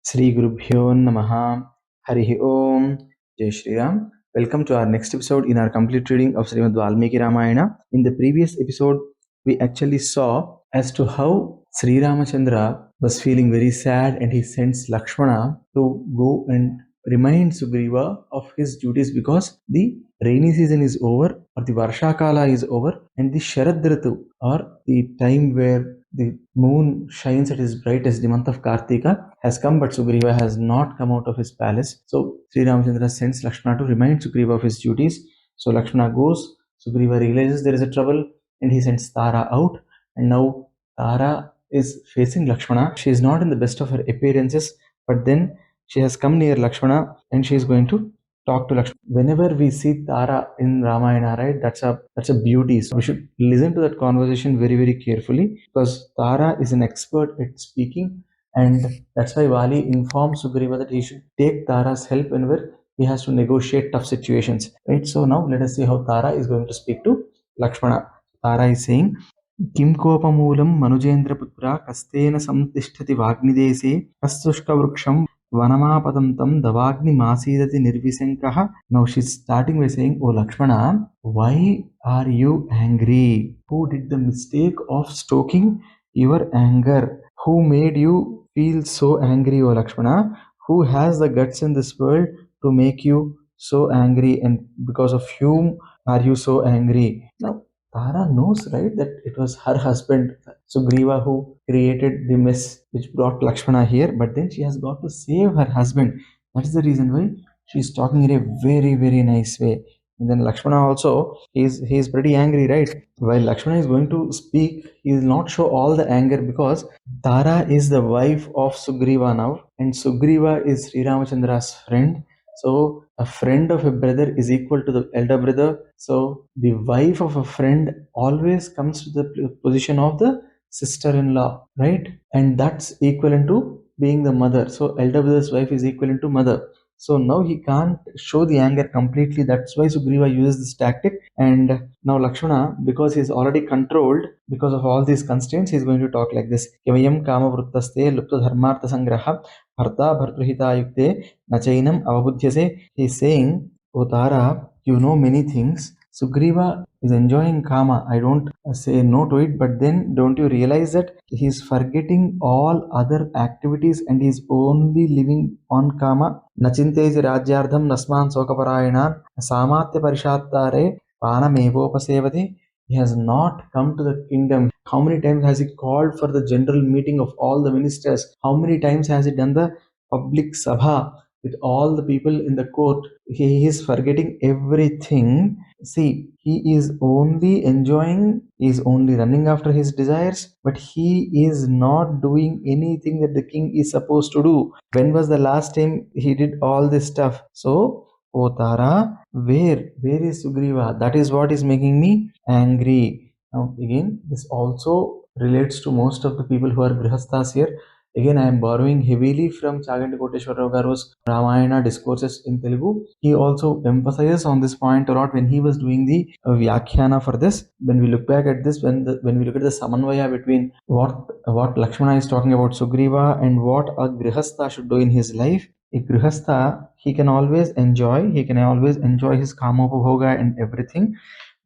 Sri Gurubhyo Namaha. Harihi Om. Jai Shri Ram. Welcome to our next episode in our complete reading of Srimad Valmiki Ramayana. In the previous episode, we actually saw as to how Sri Ramachandra was feeling very sad and he sends Lakshmana to go and remind Sugriva of his duties because the rainy season is over or the Varsha Kala is over and the Sharad Ritu or the time where the moon shines at its brightest, the month of Kartika has come, but Sugriva has not come out of his palace. So Sri Ramachandra sends Lakshmana to remind Sugriva of his duties. So Lakshmana goes, Sugriva realizes there is a trouble, and he sends Tara out. And now Tara is facing Lakshmana. She is not in the best of her appearances, but then she has come near Lakshmana and she is going to talk to Lakshmana. Whenever we see Tara in Ramayana, right, that's a beauty. So we should listen to that conversation very, very carefully because Tara is an expert at speaking, and that's why Vali informs Sugriva that he should take Tara's help whenever he has to negotiate tough situations. Right. So now let us see how Tara is going to speak to Lakshmana. Tara is saying, Kim kopamulam manujendraputra kastena samtishtati vagnidese kastushkavruksam vanamapadantam davagni masidati nirvisankaha. Now she's starting by saying, Oh Lakshmana, why are you angry? Who did the mistake of stoking your anger? Who made you feel so angry, O Lakshmana? Who has the guts in this world to make you so angry, and because of whom are you so angry? Now Tara knows, right, that it was her husband, Sugriva, who created the mess which brought Lakshmana here, but then she has got to save her husband. That is the reason why she is talking in a very, very nice way. And then Lakshmana also, he is pretty angry, right? While Lakshmana is going to speak, he will not show all the anger because Tara is the wife of Sugriva now, and Sugriva is Sri Ramachandra's friend. So a friend of a brother is equal to the elder brother. So the wife of a friend always comes to the position of the sister-in-law, right? And that's equivalent to being the mother. So elder brother's wife is equivalent to mother. So now he can't show the anger completely. That's why Sugriva uses this tactic. And now Lakshmana, because he's already controlled, because of all these constraints, he's going to talk like this. Kevayam kama vruttaste lupta dharmartha sangraha bharta bhartruhita yukte nachainam avabudhyase. He's saying, O Tara, you know many things. Sugriva is enjoying kama. I don't say no to it, but then don't you realize that he's forgetting all other activities and he's only living on kama? Nachintesi rajyardham nasman sokaparayanan samatya parishattare panamevopasevate. He has not come to the kingdom. How many times has he called for the general meeting of all the ministers? How many times has he done the public sabha with all the people in the court? He is forgetting everything. See, he is only enjoying, he is only running after his desires, but he is not doing anything that the king is supposed to do. When was the last time he did all this stuff? So, O Tara, where is Sugriva? That is what is making me angry. Now, again, this also relates to most of the people who are grihasthas here. Again, I am borrowing heavily from Chaganti Koteshwara Garu's Ramayana discourses in Telugu. He also emphasizes on this point a lot when he was doing the Vyakhyana for this. When we look back at this, when we look at the Samanvaya between what Lakshmana is talking about Sugriva and what a grihastha should do in his life, a grihastha, he can always enjoy his kamopabhoga and everything,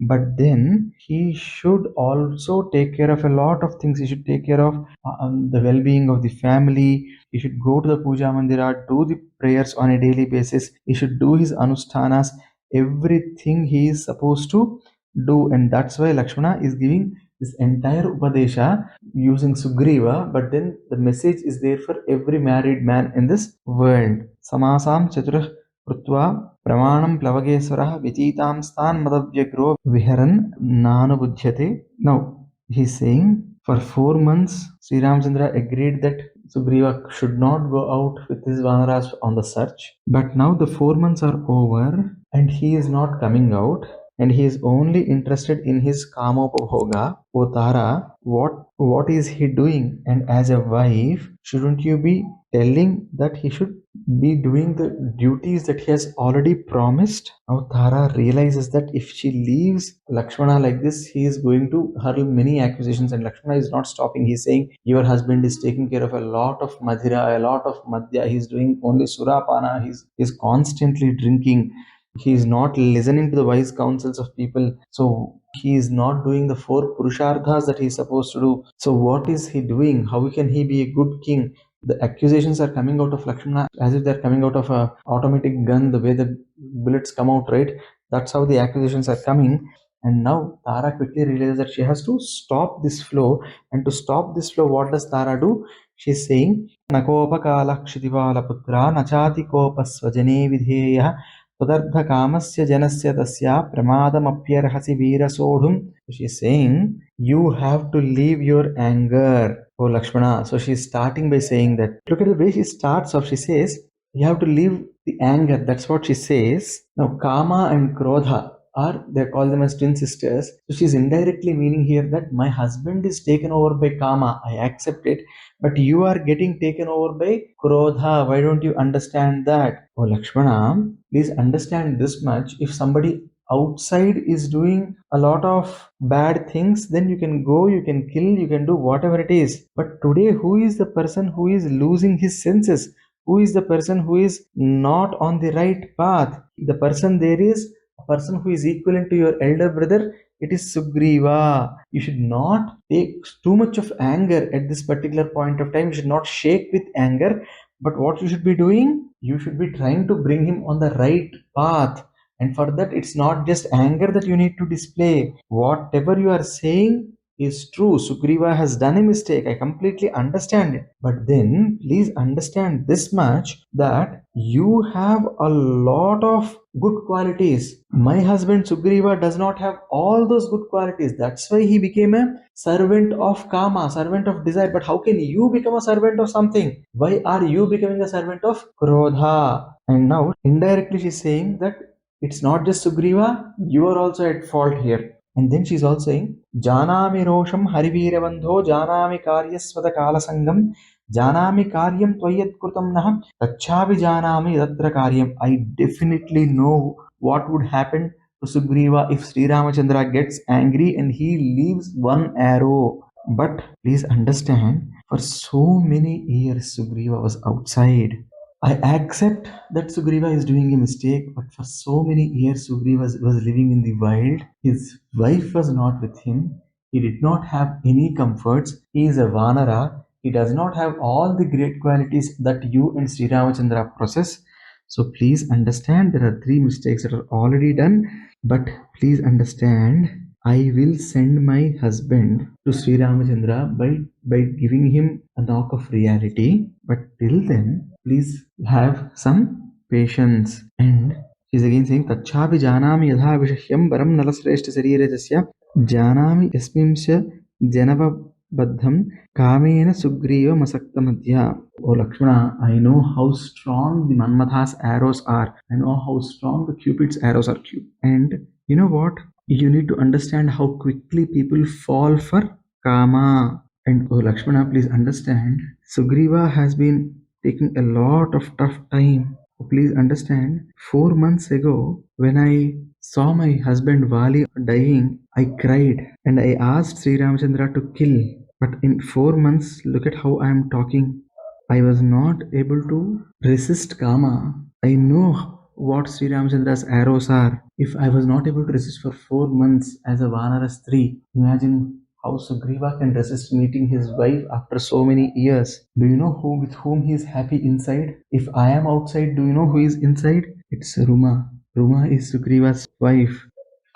but then he should also take care of a lot of things. He should take care of the well-being of the family. He should go to the puja mandira, do the prayers on a daily basis. He should do his anushthanas, everything he is supposed to do, and that's why Lakshmana is giving this entire upadesha using Sugriva, but then the message is there for every married man in this world. Samasam chaturah krutva pramanam plavageshwarah vichitam stan madavyagrho viharan nanubudhyate. Now he's saying for 4 months Sri Ramchandra agreed that Sugriva should not go out with his vanaras on the search, but now the 4 months are over and he is not coming out, and he is only interested in his kamopabhoga. O Tara, what is he doing? And as a wife, shouldn't you be telling that he should be doing the duties that he has already promised? Now Tara realizes that if she leaves Lakshmana like this, he is going to hurl many accusations, and Lakshmana is not stopping. He's saying, your husband is taking care of a lot of madhira, a lot of madhya. He's doing only surapana. He's constantly drinking. He is not listening to the wise counsels of people. So he is not doing the four purusharthas that he is supposed to do. So what is he doing? How can he be a good king? The accusations are coming out of Lakshmana as if they're coming out of a automatic gun, the way the bullets come out, right? That's how the accusations are coming. And now Tara quickly realizes that she has to stop this flow. And to stop this flow, what does Tara do? She's saying, Nakopakala Kshitivala Putra Nachati Kopa Swajane Vidheya Tadardhakamasya Janasya Tasya Pramadamapyarhasi Veera Sodhum. She's saying, you have to leave your anger, oh Lakshmana. So she's starting by saying that. Look at the way she starts off. She says, you have to leave the anger. That's what she says. Now, Kama and Krodha are, they call them as twin sisters. So she's indirectly meaning here that my husband is taken over by Kama. I accept it. But you are getting taken over by Krodha. Why don't you understand that? Oh Lakshmana, please understand this much. If somebody outside is doing a lot of bad things, then you can go, you can kill, you can do whatever it is. But today, who is the person who is losing his senses? Who is the person who is not on the right path? The person there is a person who is equivalent to your elder brother. It is Sugriva. You should not take too much of anger at this particular point of time. You should not shake with anger. But what you should be doing? You should be trying to bring him on the right path. And for that, it's not just anger that you need to display. Whatever you are saying is true. Sugriva has done a mistake. I completely understand it. But then please understand this much, that you have a lot of good qualities. My husband Sugriva does not have all those good qualities. That's why he became a servant of Kama, servant of desire. But how can you become a servant of something? Why are you becoming a servant of Krodha? And now indirectly she's saying that it's not just Sugriva, you are also at fault here. And then she's also saying, Janami Rosham Harivirabandho, Janami Karyaswata Kalasangam, Janami Karyam Tvayat Krutam Naham, Tachavi Janami Datra Karyam. I definitely know what would happen to Sugriva if Sri Ramachandra gets angry and he leaves one arrow. But please understand, for so many years Sugriva was outside. I accept that Sugriva is doing a mistake, but for so many years Sugriva was living in the wild. His wife was not with him. He did not have any comforts. He is a Vanara. He does not have all the great qualities that you and Sri Ramachandra possess. So please understand, there are three mistakes that are already done. But please understand, I will send my husband to Sri Ramachandra by giving him a knock of reality. But till then, please have some patience. And she's again saying, Tachapi janami yadha vishahyam varam nalasreshta sarirajasya janami yasmimsya janava baddham kamena sugriva masakta madhya. Oh Lakshmana, I know how strong the Manmatha's arrows are. I know how strong the Cupid's arrows are. And you know what? You need to understand how quickly people fall for Kama. And oh Lakshmana, please understand, Sugriva has been taking a lot of tough time. Please understand, 4 months ago, when I saw my husband Vali dying, I cried and I asked Sri Ramachandra to kill. But in 4 months, look at how I am talking. I was not able to resist Kama. I know what Sri Ramachandra's arrows are. If I was not able to resist for 4 months as a Vanara Stree, imagine how Sugriva can resist meeting his wife after so many years. Do you know with whom he is happy inside? If I am outside, do you know who is inside? It's Ruma. Ruma is Sugriva's wife.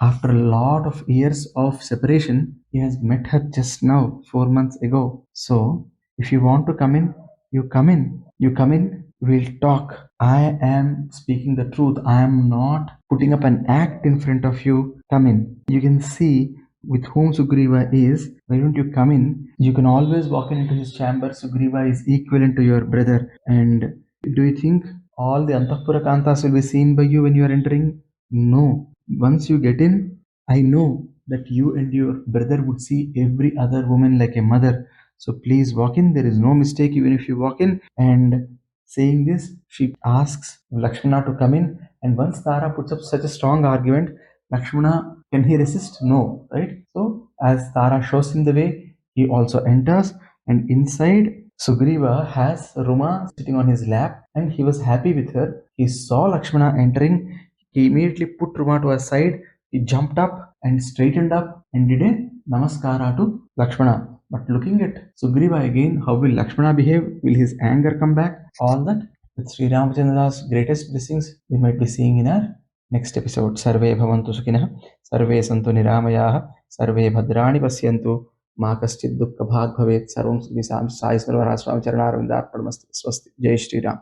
After a lot of years of separation, he has met her just now, 4 months ago. So, if you want to come in, you come in. You come in, we'll talk. I am speaking the truth. I am not putting up an act in front of you. Come in. You can see with whom Sugriva is. Why don't you come in? You can always walk into his chamber. Sugriva is equivalent to your brother. And do you think all the Antapura Kantas will be seen by you when you are entering? No. Once you get in, I know that you and your brother would see every other woman like a mother. So please walk in. There is no mistake even if you walk in. And Saying this, she asks Lakshmana to come in, and once Tara puts up such a strong argument, Lakshmana, can he resist? No, right? So as Tara shows him the way, he also enters, and inside Sugriva has Ruma sitting on his lap, and he was happy with her. He saw Lakshmana entering. He immediately put Ruma to a side. He jumped up and straightened up and did a namaskara to Lakshmana. But looking at Sugriva again, how will Lakshmana behave? Will his anger come back? All that with Sri Ramachandra's greatest blessings we might be seeing in our next episode. Sarve bhavantu sukhinah, sarve santu niramayah, sarve bhadrani pasyantu, ma kaschid dukkha bhag bhavet, sarvam sai sarvaraswam charanaravindar padmasti. Swasti. Jai Shri Ram.